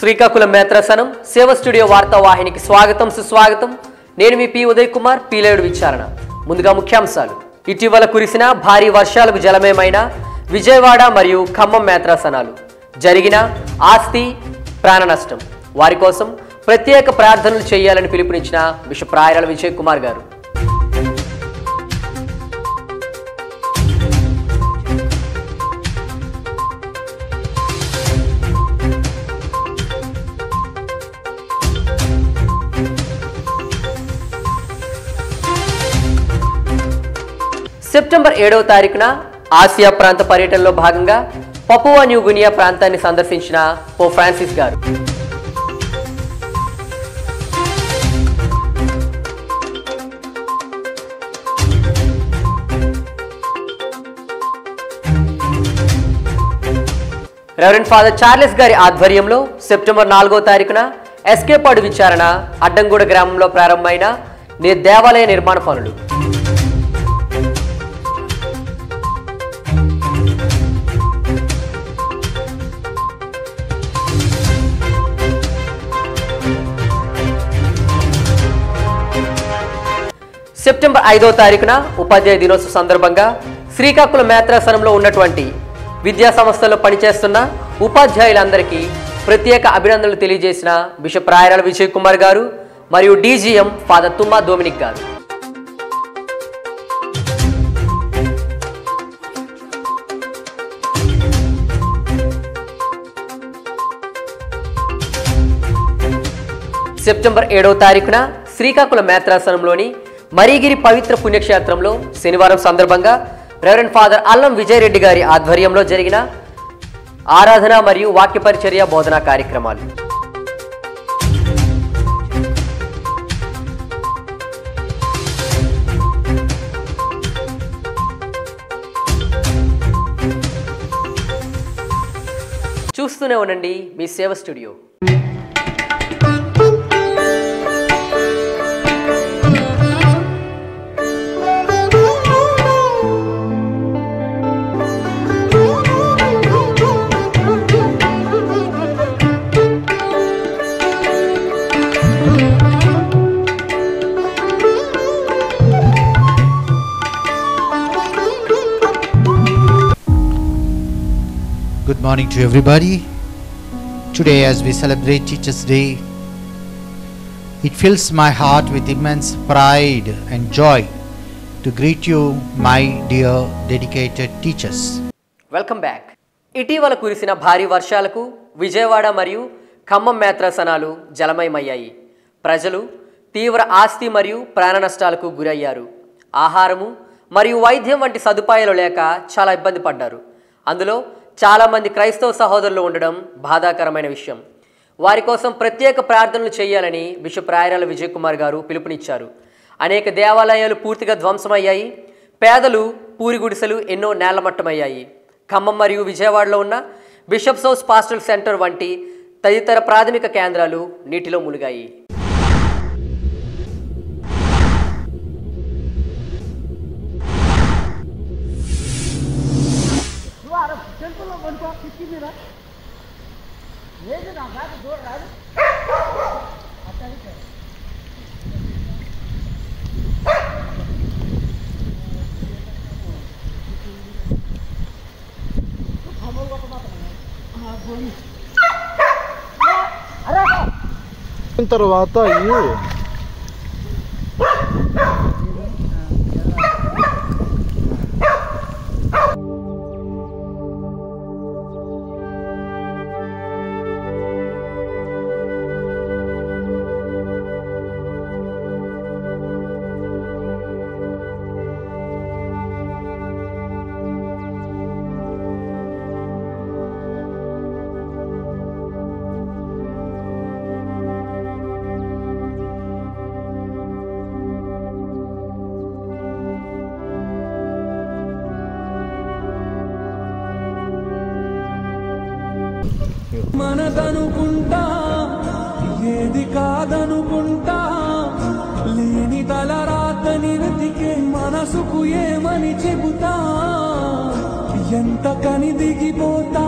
శ్రీకాకుళం మేత్రాసనం సేవ స్టూడియో వార్తా వాహినికి స్వాగతం సుస్వాగతం. నేను మీ పి ఉదయ్ కుమార్ పీలేడు విచారణ. ముందుగా ముఖ్యాంశాలు. ఇటీవల కురిసిన భారీ వర్షాలకు జలమయమైన విజయవాడ మరియు ఖమ్మం మేత్రాసనాలు. జరిగిన ఆస్తి ప్రాణ నష్టం. వారి కోసం ప్రత్యేక ప్రార్థనలు చేయాలని పిలుపునిచ్చిన బిషప్ రాయరాల విజయ్ కుమార్ గారు. సెప్టెంబర్ 7వ తారీఖున ఆసియా ప్రాంత పర్యటనలో భాగంగా పపువా న్యూ గినియా ప్రాంతాన్ని సందర్శించిన పోప్ ఫ్రాన్సిస్ గారు. రెవరెండ్ ఫాదర్ చార్లెస్ గారి ఆధ్వర్యంలో సెప్టెంబర్ 4వ తారీఖున ఎస్కేపాడు విచారణ అడ్డంగూడ గ్రామంలో ప్రారంభమైన దేవాలయ నిర్మాణ పనులు. సెప్టెంబర్ 5వ తారీఖున ఉపాధ్యాయ దినోత్సవ సందర్భంగా శ్రీకాకుళం మేత్రాసనంలో ఉన్నటువంటి విద్యా సంస్థల్లో పనిచేస్తున్న ఉపాధ్యాయులందరికీ ప్రత్యేక అభినందనలు తెలియజేసిన బిషప్ రాయరాల విజయ్ కుమార్ గారు మరియు డీజీఎం ఫాదర్ తుమ్మా డొమినిక్ గారు. సెప్టెంబర్ 7వ తారీఖున శ్రీకాకుళం మేత్రాసనంలోని మరీగిరి పవిత్ర పుణ్యక్షేత్రంలో శనివారం సందర్భంగా రెవరెండ్ ఫాదర్ అల్లం విజయరెడ్డి గారి ఆధ్వర్యంలో జరిగిన ఆరాధన మరియు వాక్య పరిచర్య బోధనా కార్యక్రమాలు. చూస్తూనే ఉండండి మీ సేవ studio. Good morning to everybody. Today, as we celebrate Teachers' Day, it fills my heart with immense pride and joy to greet you, my dear dedicated teachers. Welcome back. ఇటీవల కురిసిన భారీ వర్షాలకు విజయవాడ మరియు ఖమ్మం మేత్రాసనాలు జలమయమయ్యాయి. ప్రజలు తీవ్ర ఆస్తి మరియు ప్రాణ నష్టాలకు గురయ్యారు. ఆహారము మరియు వైద్యం వంటి సదుపాయాలు లేక చాలా ఇబ్బంది పడ్డారు. అందులో చాలామంది క్రైస్తవ సహోదరులు ఉండడం బాధాకరమైన విషయం. వారి కోసం ప్రత్యేక ప్రార్థనలు చేయాలని బిషప్ రాయరాల విజయ్ కుమార్ గారు పిలుపునిచ్చారు. అనేక దేవాలయాలు పూర్తిగా ధ్వంసమయ్యాయి. పేదలు పూరి గుడిసెలు ఎన్నో నేలమట్టమయ్యాయి. ఖమ్మం మరియు విజయవాడలో ఉన్న బిషప్స్ హౌస్ పాస్టల్ సెంటర్ వంటి తదితర ప్రాథమిక కేంద్రాలు నీటిలో మునిగాయి. తర్వాత మనదనుకుంటా ఏది కాదనుకుంటా లేని తలరాతని వెతికే మనసుకు ఏమని చెబుతా ఎంత కని దిగిపోతా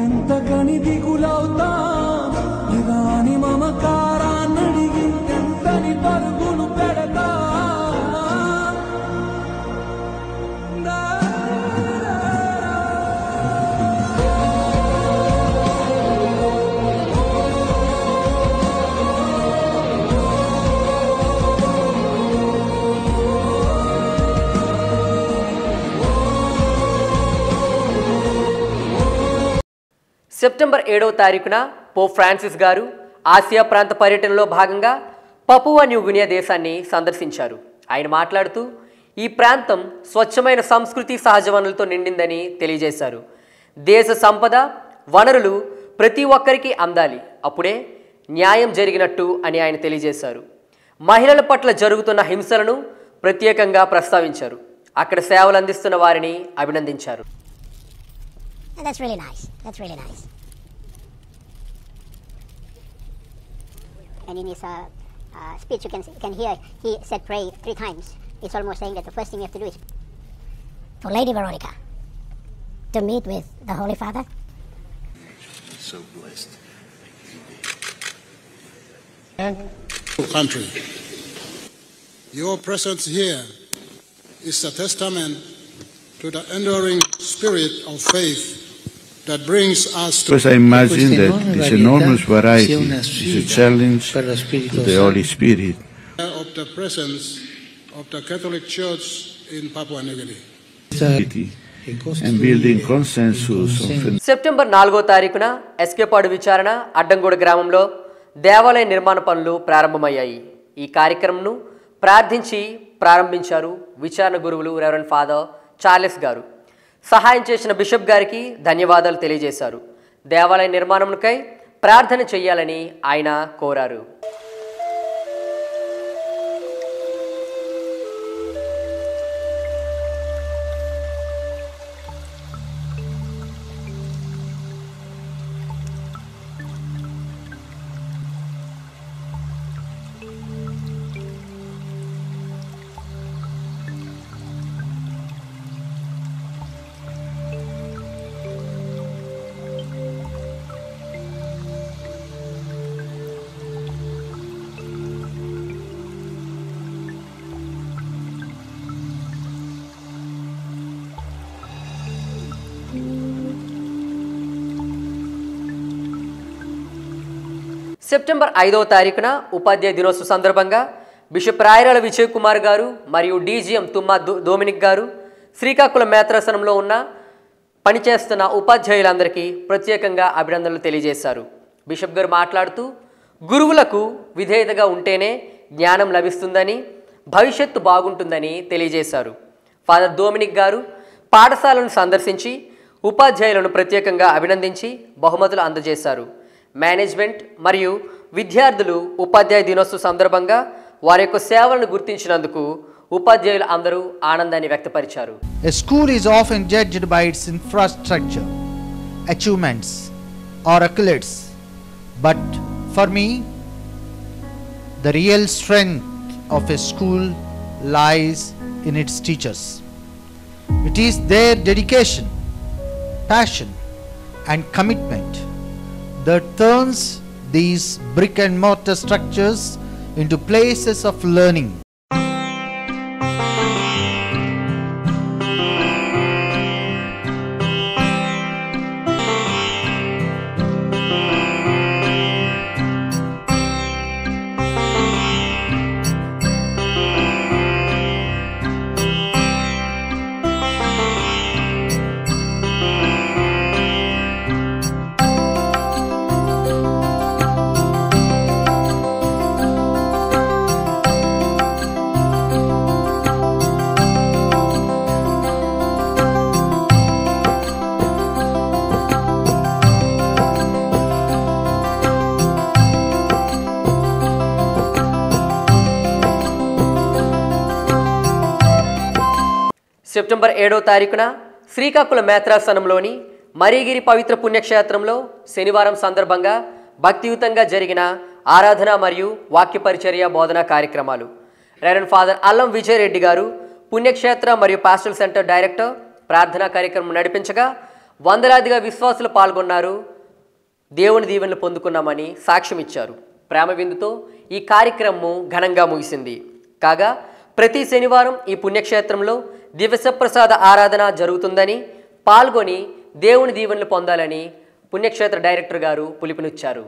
ఎంత కని దిగులవుతా సెప్టెంబర్ 7వ తారీఖున పోప్ ఫ్రాన్సిస్ గారు ఆసియా ప్రాంత పర్యటనలో భాగంగా పపువా న్యూగినియా దేశాన్ని సందర్శించారు. ఆయన మాట్లాడుతూ ఈ ప్రాంతం స్వచ్ఛమైన సంస్కృతి సహజ వనరులతో నిండిందని తెలియజేశారు. దేశ సంపద వనరులు ప్రతి ఒక్కరికి అందాలి, అప్పుడే న్యాయం జరిగినట్టు అని ఆయన తెలియజేశారు. మహిళల పట్ల జరుగుతున్న హింసలను ప్రత్యేకంగా ప్రస్తావించారు. అక్కడ సేవలు అందిస్తున్న వారిని అభినందించారు. That's really nice. That's really nice. And in his speech, you can hear he said pray 3 times. It's almost saying that the first thing you have to do is for Lady Veronica to meet with the Holy Father. So blessed. Country. Your presence here is a testament to the enduring spirit of faith that brings us to... Because I imagine that this enormous variety is a challenge to the Holy Spirit. ...of the presence of the Catholic Church in Papua New Guinea. And building consensus on... September 4వ తారీఖున ఎస్కేపాడు విచారణ అడ్డంగూడ గ్రామంలో దేవాలయ నిర్మాణ పనులు ప్రారంభమయ్యాయి. ఈ కార్యక్రమంను ప్రారంభించారు విచారణ గురువులు రెవరెండ్ ఫాదర్ చార్లెస్ గారు. సహాయం చేసిన బిషప్ గారికి ధన్యవాదాలు తెలియజేశారు. దేవాలయ నిర్మాణంకై ప్రార్థన చేయాలని ఆయన కోరారు. సెప్టెంబర్ 5వ తారీఖున ఉపాధ్యాయ దినోత్సవ సందర్భంగా బిషప్ రాయరాల విజయ్ కుమార్ గారు మరియు డీజీఎం తుమ్మా డొమినిక్ గారు శ్రీకాకుళం మేత్రాసనంలో పనిచేస్తున్న ఉపాధ్యాయులందరికీ ప్రత్యేకంగా అభినందనలు తెలియజేశారు. బిషప్ గారు మాట్లాడుతూ గురువులకు విధేయతగా ఉంటేనే జ్ఞానం లభిస్తుందని, భవిష్యత్తు బాగుంటుందని తెలియజేశారు. ఫాదర్ డొమినిక్ గారు పాఠశాలను సందర్శించి ఉపాధ్యాయులను ప్రత్యేకంగా అభినందించి బహుమతులు అందజేశారు. మేనేజ్మెంట్ మరియు విద్యార్థులు ఉపాధ్యాయ దినోత్సవ సందర్భంగా వారి యొక్క సేవలను గుర్తించినందుకు ఉపాధ్యాయులు అందరూ ఆనందాన్ని వ్యక్తపరిచారు. A school is often judged by its infrastructure, achievements or accolades, but for me the real strength of a school lies in its teachers. It is their dedication, passion and commitment that turns these brick and mortar structures into places of learning. September 7వ తారీఖున శ్రీకాకుళం మేత్రాసనంలోని మరీగిరి పవిత్ర పుణ్యక్షేత్రంలో శనివారం సందర్భంగా భక్తియుతంగా జరిగిన ఆరాధన మరియు వాక్య పరిచర్య బోధనా కార్యక్రమాలు. రెవరెండ్ ఫాదర్ అల్లం విజయ్ రెడ్డి గారు పుణ్యక్షేత్ర మరియు పాస్టల్ సెంటర్ డైరెక్టర్ ప్రార్థనా కార్యక్రమం నడిపించగా వందలాదిగా విశ్వాసులు పాల్గొన్నారు. దేవుని దీవెనలు పొందుకున్నామని సాక్ష్యం ఇచ్చారు. ప్రేమ విందుతో ఈ కార్యక్రమం ఘనంగా ముగిసింది. కాగా ప్రతి శనివారం ఈ పుణ్యక్షేత్రంలో దివ్యసప్రసాద ఆరాధన జరుగుతుందని, పాల్గొని దేవుని దీవెనలు పొందాలని పుణ్యక్షేత్ర డైరెక్టర్ గారు పిలుపునిచ్చారు.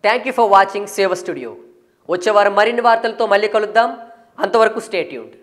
థ్యాంక్ యూ ఫర్ వాచింగ్ సేవ స్టూడియో. వచ్చే వారం మరిన్ని వార్తలతో మళ్ళీ కలుద్దాం. అంతవరకు స్టే ట్యూన్డ్.